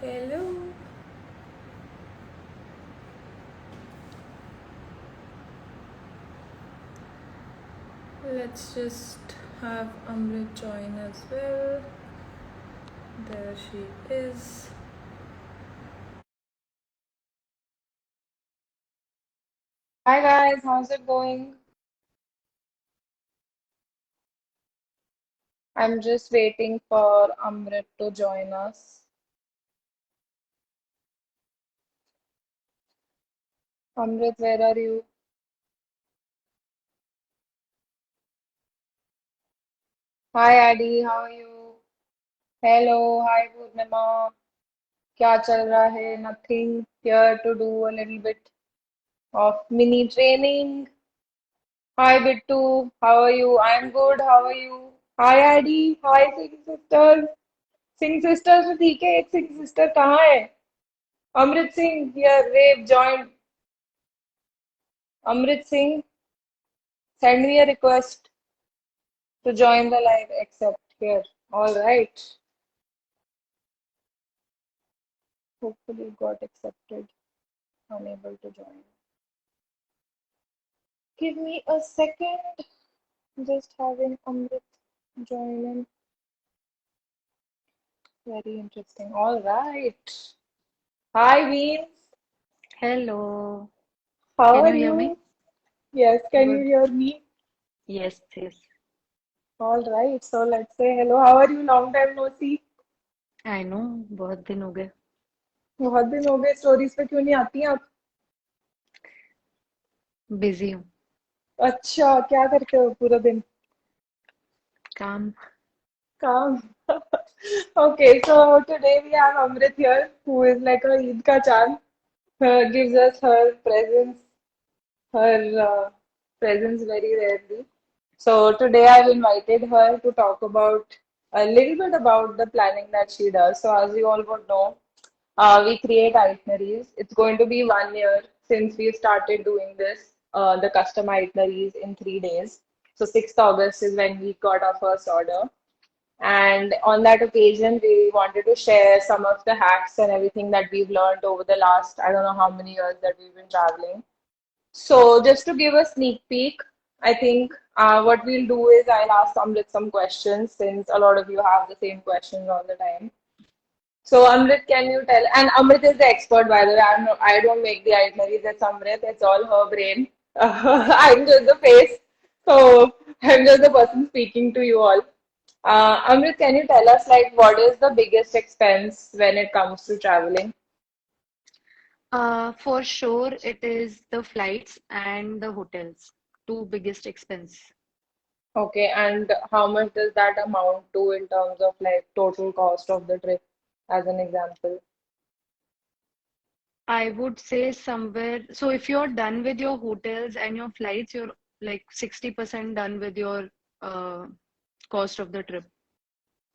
Hello. Let's just have Amrit join as well. There she is. Hi guys, how's it going? I'm just waiting for Amrit to join us. Amrit, where are you? Hi Adi, how are you? Hello, hi Purnima. क्या चल रहा है? Nothing. Here to do a little bit of mini training. Hi Bittu, how are you? I'm good, how are you? Hi Adi, hi Singh sisters. Singh sisters तो ठीक है, एक Singh sister कहाँ है? Amrit Singh, here, wave, join. Amrit Singh, send me a request to join the live, except here. All right. Hopefully it got accepted. Unable to join. Give me a second. Just having Amrit join in. Very interesting. All right. Hi, Veens. Hello. How Can are you hear me? you? Yes, can you Good. hear me? Yes, yes. All right. So let's say hello. How are you? Long time no see. I know, बहुत दिन हो गए. बहुत दिन हो गए. Stories पे क्यों नहीं आती हैं आप? Busy हूँ. अच्छा, क्या करते हो पूरा दिन? काम. काम. Okay, so today we have Amrit here, who is like a Eid ka chand. Gives us her presence very rarely. So today I've invited her to talk about a little bit about the planning that she does. So as you all would know, we create itineraries. It's going to be 1 year since we started doing this, the custom itineraries in 3 days. So 6th August is when we got our first order. And on that occasion, we wanted to share some of the hacks and everything that we've learned over the last, I don't know how many years that we've been traveling. So, just to give a sneak peek, I think what we'll do is I'll ask Amrit some questions since a lot of you have the same questions all the time. So, Amrit, can you tell? And Amrit is the expert, by the way. I don't make the itineraries. It's Amrit. It's all her brain. I'm just the face. So, I'm just the person speaking to you all. Amrit, can you tell us like what is the biggest expense when it comes to traveling? For sure, it is the flights and the hotels. Two biggest expense. Okay, and how much does that amount to in terms of like total cost of the trip, as an example? I would say somewhere. So if you're done with your hotels and your flights, you're like 60% done with your uh, cost of the trip.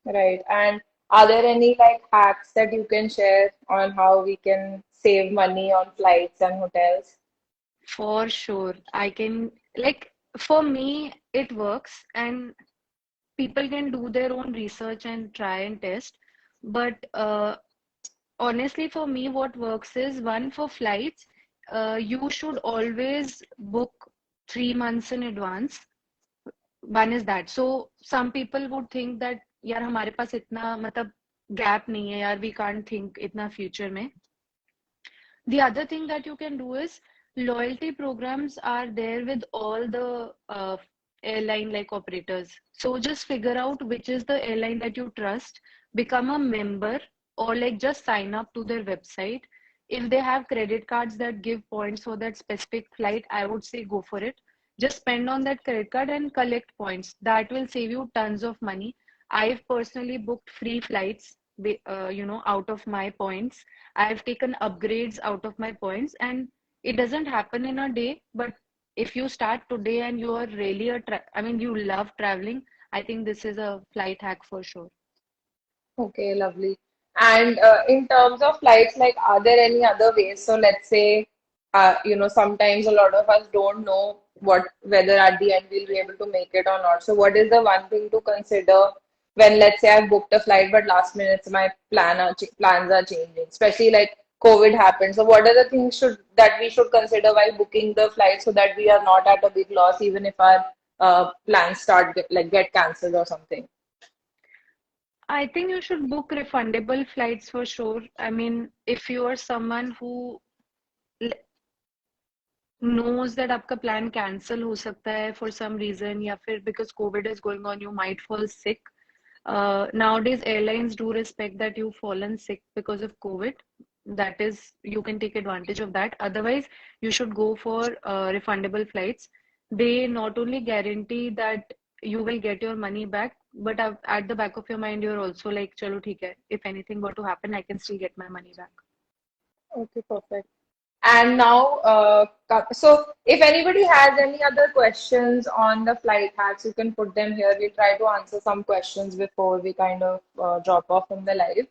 Right. And are there any like hacks that you can share on how we can save money on flights and hotels? For sure. I can, like, for me, it works, and people can do their own research and try and test. But honestly, for me, what works is one for flights, you should always book 3 months in advance. One is that. So some people would think that यार हमारे पास इतना मतलब gap नहीं है यार, we can't think इतना future में. The other thing that you can do is loyalty programs are there with all the airline like operators. So just figure out which is the airline that you trust, become a member, or like just sign up to their website. If they have credit cards that give points for that specific flight, I would say go for it. Just spend on that credit card and collect points. That will save you tons of money. I've personally booked free flights, out of my points. I've taken upgrades out of my points, and it doesn't happen in a day. But if you start today and you are really I mean, you love traveling, I think this is a flight hack for sure. Okay, lovely. And in terms of flights, like, are there any other ways? So let's say, sometimes a lot of us don't know whether at the end we'll be able to make it or not. So what is the one thing to consider when let's say I've booked a flight, but last minute my plans are changing, especially like COVID happened. So what are the things that we should consider while booking the flight so that we are not at a big loss, even if our plans get cancelled or something? I think you should book refundable flights for sure. I mean, if you are someone who knows that आपका plan cancel हो सकता है for some reason या फिर because COVID is going on, you might fall sick. Nowadays, airlines do respect that you've fallen sick because of COVID. That is, you can take advantage of that. Otherwise, you should go for refundable flights. They not only guarantee that you will get your money back, but at the back of your mind, you're also like, chalo theek hai. If anything were to happen, I can still get my money back. Okay, perfect. And now, so if anybody has any other questions on the flight hacks, you can put them here. We'll try to answer some questions before we kind of drop off from the live.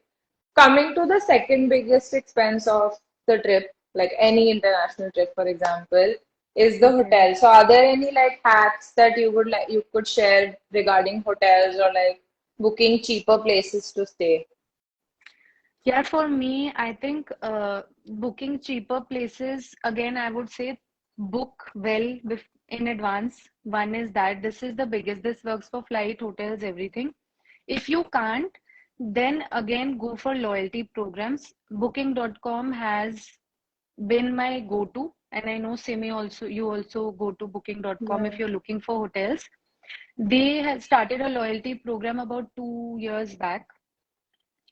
Coming to the second biggest expense of the trip, like any international trip, for example, is the Okay. hotel. So, are there any like hacks that you could share regarding hotels or like booking cheaper places to stay? Yeah, for me, I think booking cheaper places, again, I would say book well in advance. One is that this is the biggest, this works for flight, hotels, everything. If you can't, then again go for loyalty programs. Booking.com has been my go-to, and I know Simi also, you also go to booking.com if Yeah. you're looking for hotels. They have started a loyalty program about 2 years back,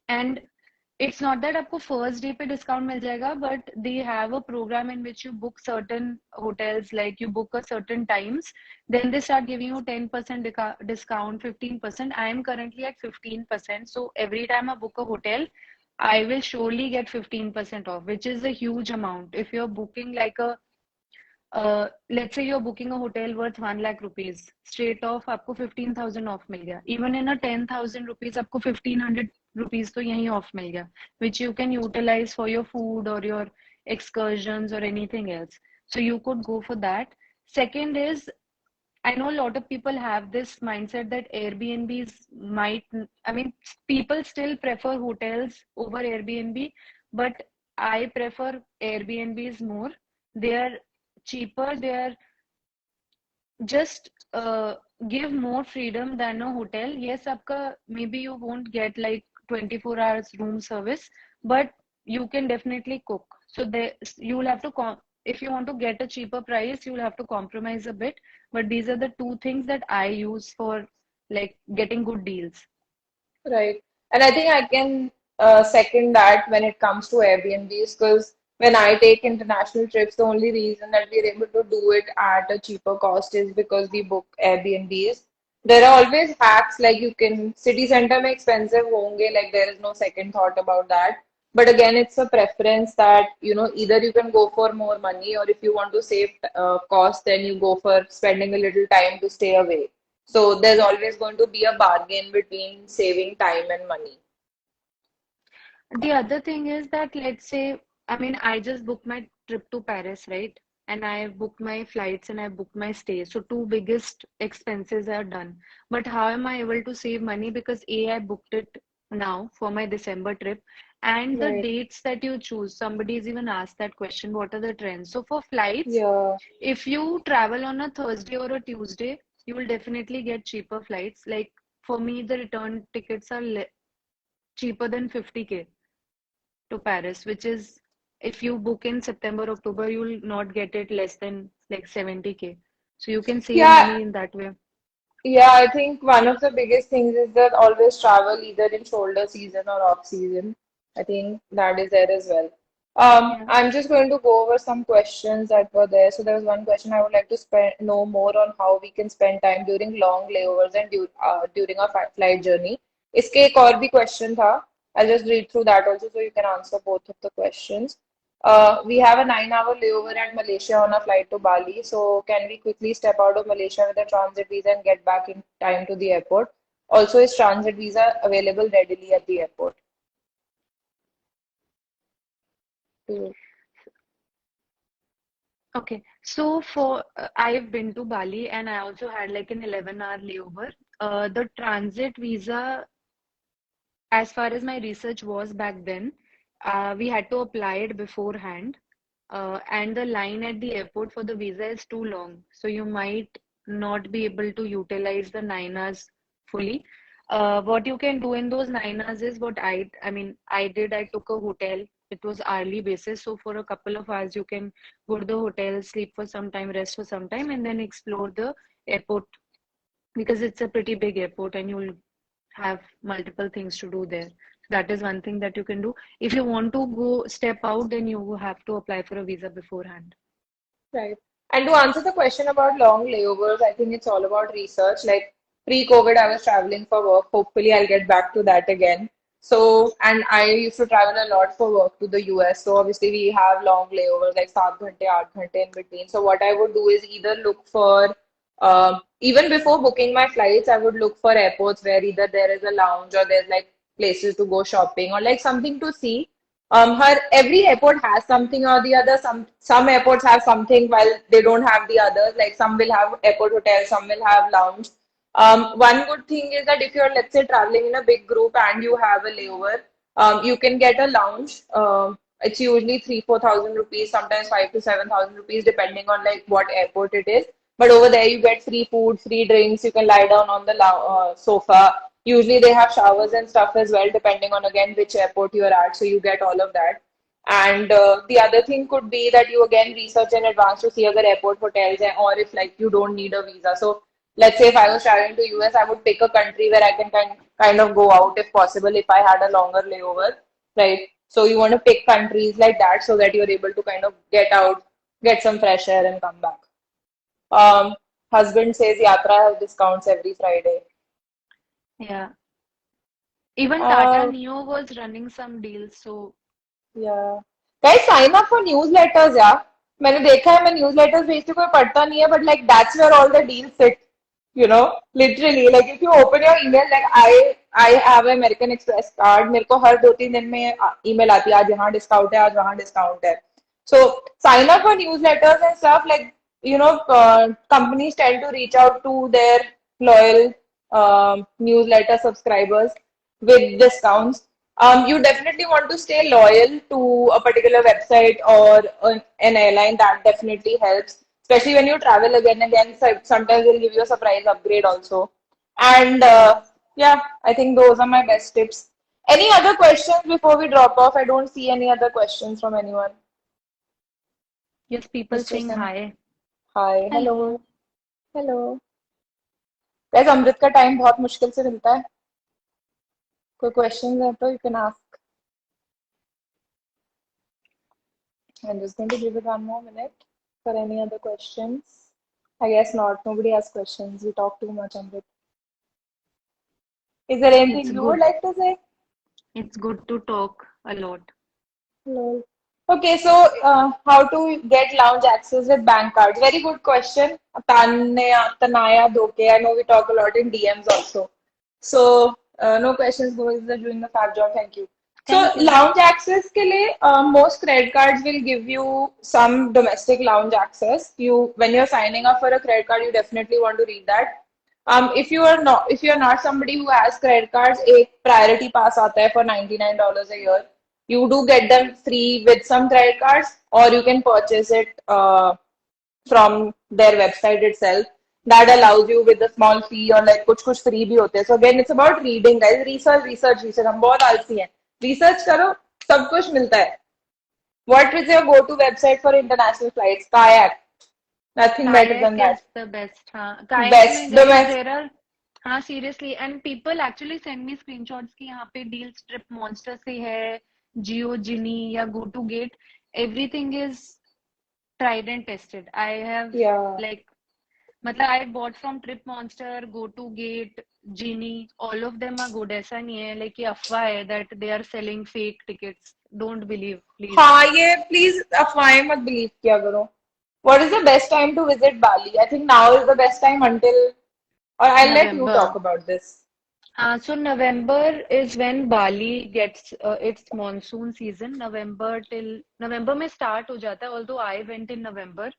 and it's not that आपको first day पे discount मिल जाएगा, but they have a program in which you book certain hotels, like you book a certain times, then they start giving you 10% discount, 15%. I am currently at 15%, so every time I book a hotel, I will surely get 15% off, which is a huge amount. If you're booking like a let's say you're booking a hotel worth 1 lakh rupees, straight off आपको 15,000 off मिल गया. Even in a 10,000 rupees आपको 1,500 rupees तो यहीं off मिल गया, which you can utilize for your food or your excursions or anything else. So you could go for that. Second is, I know a lot of people have this mindset that Airbnbs might, I mean, people still prefer hotels over Airbnb, but I prefer Airbnbs more. They are cheaper, they are just give more freedom than a hotel. Yes, आपका maybe you won't get like 24 hours room service, but you can definitely cook. So there you will have to if you want to get a cheaper price, you will have to compromise a bit. But these are the two things that I use for like getting good deals. Right. And I think I can second that when it comes to Airbnbs, because when I take international trips, the only reason that we're able to do it at a cheaper cost is because we book Airbnbs. There are always hacks, like you can city center में expensive होंगे, like there is no second thought about that. But again, it's a preference that, either you can go for more money, or if you want to save cost, then you go for spending a little time to stay away. So there's always going to be a bargain between saving time and money. The other thing is that, let's say, I mean, I just booked my trip to Paris, right? And I booked my flights and I booked my stay. So two biggest expenses are done. But how am I able to save money? Because I booked it now for my December trip. And the Right. dates that you choose, somebody's even asked that question, what are the trends? So for flights, Yeah. if you travel on a Thursday or a Tuesday, you will definitely get cheaper flights. Like for me, the return tickets are cheaper than 50K to Paris, which is if you book in September, October, you will not get it less than like 70K. So you can save Yeah, money in that way. yeah, I think one of the biggest things is that always travel either in shoulder season or off season. I think that is there as well. Yeah. I'm just going to go over some questions that were there. So there was one question I would like to know more on how we can spend time during long layovers and during our flight journey. इसके एक और भी question था. I'll just read through that also so you can answer both of the questions. We have a 9-hour layover at Malaysia on a flight to Bali. So, can we quickly step out of Malaysia with a transit visa and get back in time to the airport? Also, is transit visa available readily at the airport? Mm. Okay, so for I've been to Bali and I also had like an 11-hour layover. The transit visa, as far as my research was back then, we had to apply it beforehand. And the line at the airport for the visa is too long. So you might not be able to utilize the 9 hours fully. What you can do in those 9 hours is what I did, I took a hotel. It was hourly basis. So for a couple of hours, you can go to the hotel, sleep for some time, rest for some time, and then explore the airport because it's a pretty big airport and you'll have multiple things to do there. That is one thing that you can do. If you want to go step out, then you have to apply for a visa beforehand. Right. And to answer the question about long layovers, I think it's all about research. Like pre-COVID, I was traveling for work. Hopefully, I'll get back to that again. So, and I used to travel a lot for work to the US. So obviously, we have long layovers, like 7 ghante, 8 ghante in between. So what I would do is either look for, even before booking my flights, I would look for airports where either there is a lounge or there's like places to go shopping or like something to see. Her every airport has something or the other. Some airports have something while they don't have the others. Like some will have airport hotel, some will have lounge. One good thing is that if you're, let's say, traveling in a big group and you have a layover, you can get a lounge. It's usually 3-4 thousand rupees, sometimes 5 to 7 thousand rupees, depending on like what airport it is. But over there, you get free food, free drinks. You can lie down on the sofa. Usually they have showers and stuff as well, depending on again which airport you're at. So you get all of that. And the other thing could be that you again research in advance to see other airport hotels or if like you don't need a visa. So let's say if I was traveling to US, I would pick a country where I can kind of go out if possible if I had a longer layover, right? So you want to pick countries like that so that you're able to kind of get out, get some fresh air and come back. Um, Husband says Yatra has discounts every Friday. Yeah. Even Tata Uh, Neo was running some deals, so Yeah. Guys, sign up for newsletters, yeah. मैंने देखा है मैं newsletters भेजती हूँ कोई पढ़ता नहीं है but like that's where all the deals sit, literally like if you open your email like I have an American Express card मेरे को हर 2-3 दिन में email आती है आज यहाँ discount है आज वहाँ discount है. So sign up for newsletters and stuff like companies tend to reach out to their loyal newsletter subscribers with discounts. You definitely want to stay loyal to a particular website or an airline. That definitely helps, especially when you travel again and again. Sometimes they'll give you a surprise upgrade also. And yeah. yeah, I think those are my best tips. Any other questions before we drop off? I don't see any other questions from anyone. Yes, people Mr. saying Sim. hi. Hi, Hello. hello, hello. Guys, अमृत का time बहुत मुश्किल से मिलता है. कोई questions है तो you can ask. I'm just going to give it one more minute for any other questions. I guess not. Nobody has questions. We talk too much on it. Is there It's anything you would good. like to say? It's good to talk a lot. No. Okay, so how to get lounge access with bank cards? Very good question. Tanaya Doke. I know we talk a lot in DMs also. So no questions, boys. Are doing a fab job. Thank you. So Thank you. lounge access के लिए most credit cards will give you some domestic lounge access. When you're signing up for a credit card, you definitely want to read that. If you are not somebody who has credit cards, एक priority pass आता है for $99 a year. You do get them free with some credit cards, or you can purchase it from their website itself. That allows you with a small fee or like कुछ free भी होते हैं. So again, it's about reading, guys. Research. हम बहुत आलसी हैं. Research करो, सब कुछ मिलता है. What is your go-to website for international flights? Kayak. Nothing better than Kayak that. is the best. हाँ, kayak Best में guys domestic. there are हाँ seriously and people actually send me screenshots कि यहाँ पे deals trip monster से है Geo Genie या Go to Gate. Everything is tried and tested. I have Yeah. like मतलब I bought from Trip Monster, Go to Gate, Genie. All of them are good. ऐसा नहीं है like ये अफवाह है that they are selling fake tickets. Don't believe, please. हाँ ये please अफवाहें मत बिलीव किया करो. What is the best time to visit Bali? I think now is the best time until, or I'll let you talk November. about this. So November is when Bali gets its monsoon season. November में start हो जाता है. Although I went in November,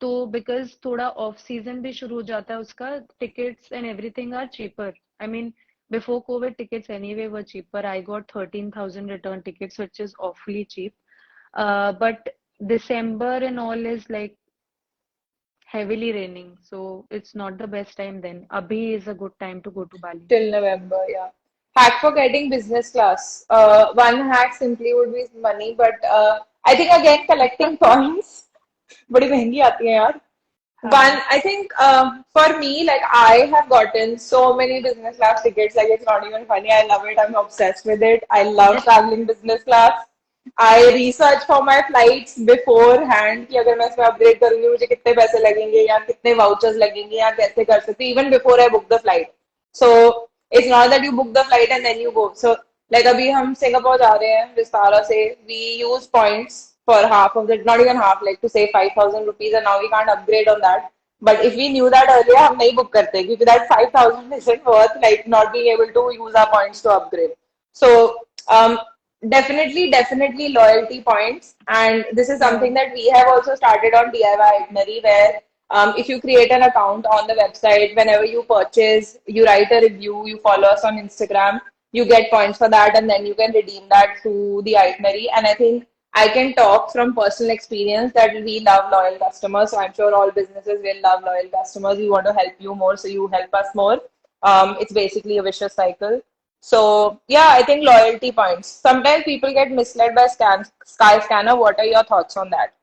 तो because थोड़ा off season भी शुरू हो जाता है उसका, tickets and everything are cheaper. I mean, before COVID, tickets anyway were cheaper. I got 13,000 return tickets, which is awfully cheap. But December and all is like heavily raining, so it's not the best time then. Abhi is a good time to go to Bali. Till November, yeah. Hack for getting business class. One hack simply would be money, but I think again collecting points. बड़ी महंगी आती है यार. One, हाँ. I think for me, like I have gotten so many business class tickets, like it's not even funny. I love it. I'm obsessed with it. I love traveling business class. I research for my flights beforehand कि अगर मैं इसमें upgrade करूंगी मुझे कितने पैसे लगेंगे या कितने vouchers लगेंगे या कैसे कर सकती हूँ even before I book the flight. So it's not that you book the flight and then you go. So like अभी हम सिंगापुर जा रहे हैं विस्तारा से, we use points for half of the, not even half, like to say 5,000 rupees, and now we can't upgrade on that. But if we knew that earlier, हम नहीं book करते क्योंकि that 5,000 isn't worth like not being able to use our points to upgrade. So definitely loyalty points, and this is Yeah. something that we have also started on DIY Itinerary, where if you create an account on the website, whenever you purchase, you write a review, you follow us on Instagram, you get points for that, and then you can redeem that through the itinerary. And I think I can talk from personal experience that we love loyal customers. So I'm sure all businesses will love loyal customers. We want to help you more, so you help us more. It's basically a vicious cycle. So yeah, I think loyalty points. Sometimes people get misled by Sky Scanner. What are your thoughts on that?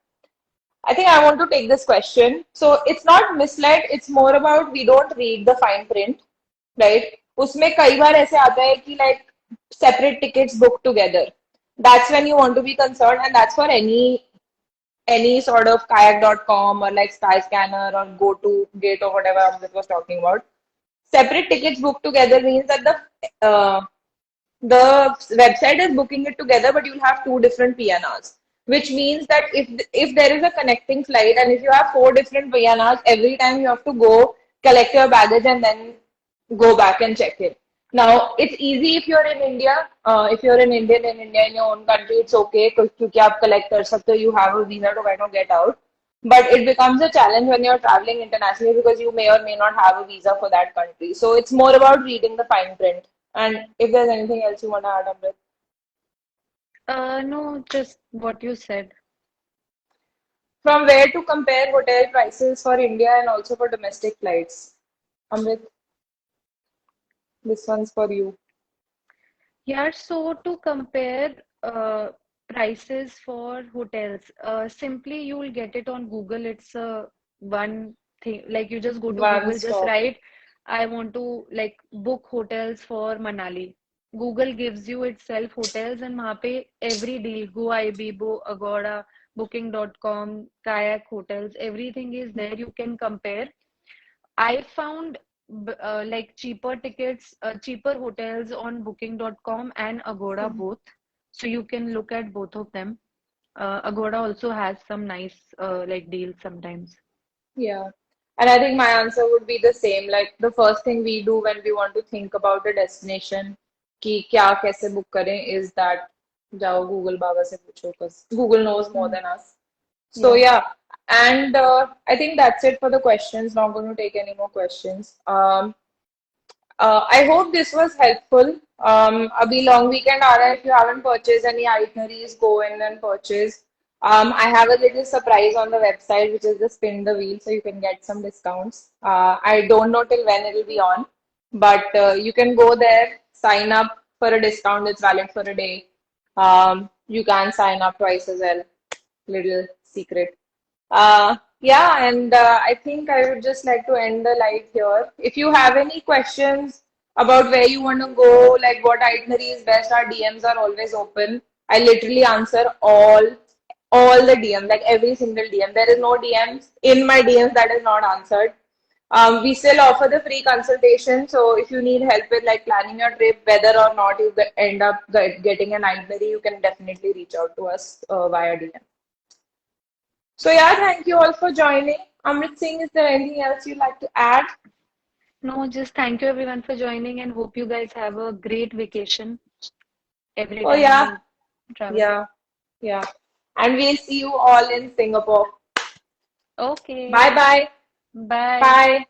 I think I want to take this question. So it's not misled, it's more about we don't read the fine print, right? उसमें कई बार ऐसे आता है कि like separate tickets booked together. That's when you want to be concerned, and that's for any sort of kayak.com or like Skyscanner or go to gate or whatever Amrit was talking about. Separate tickets booked together means that the website is booking it together, but you'll have two different PNRs, which means that if there is a connecting flight and if you have four different PNRs, every time you have to go collect your baggage and then go back and check it. Now, it's easy if you're in India. If you're an Indian in India in your own country, it's okay क्योंकि आप collect कर सकते हो, you have a visa to kind of get out. But it becomes a challenge when you're traveling internationally because you may or may not have a visa for that country. So it's more about reading the fine print. And if there's anything else you want to add, Amrit. No, just what you said. From where to compare hotel prices for India and also for domestic flights? Amrit, this one's for you. Yeah, so to compare prices for hotels, simply you will get it on Google. It's a one thing, like you just go to One Google, just stop. write, I want to like book hotels for Manali. Google gives you itself hotels, and वहाँ पे every deal, Go Ibibo, Agoda, Booking.com, Kayak Hotels, everything is there. You can compare. I found like cheaper hotels on Booking.com and Agoda both. So you can look at both of them. Agoda also has some nice like deals sometimes. Yeah. And I think my answer would be the same. Like the first thing we do when we want to think about a destination, कि क्या कैसे book करें, is that जाओ Google बाबा से पूछो, because Google knows more Mm. than us. So Yeah. yeah, and I think that's it for the questions. Not going to take any more questions. I hope this was helpful. Abhi long weekend aa raha hai. If you haven't purchased any itineraries, go in and purchase. I have a little surprise on the website, which is the spin the wheel, so you can get some discounts. I don't know till when it'll be on, but you can go there, sign up for a discount. It's valid for a day. You can sign up twice as well. Little secret. Yeah, and I think I would just like to end the live here. If you have any questions about where you want to go, like what itinerary is best, our DMs are always open. I literally answer all the DMs, like every single DM. There is no DMs in my DMs that is not answered. We still offer the free consultation, so if you need help with like planning your trip, whether or not you end up getting an itinerary, you can definitely reach out to us via DM. So yeah, thank you all for joining. Amrit Singh, is there anything else you'd like to add? No, just thank you everyone for joining and hope you guys have a great vacation every Oh time yeah, you travel. yeah, yeah. And we'll see you all in Singapore. Okay, Bye bye. bye. Bye.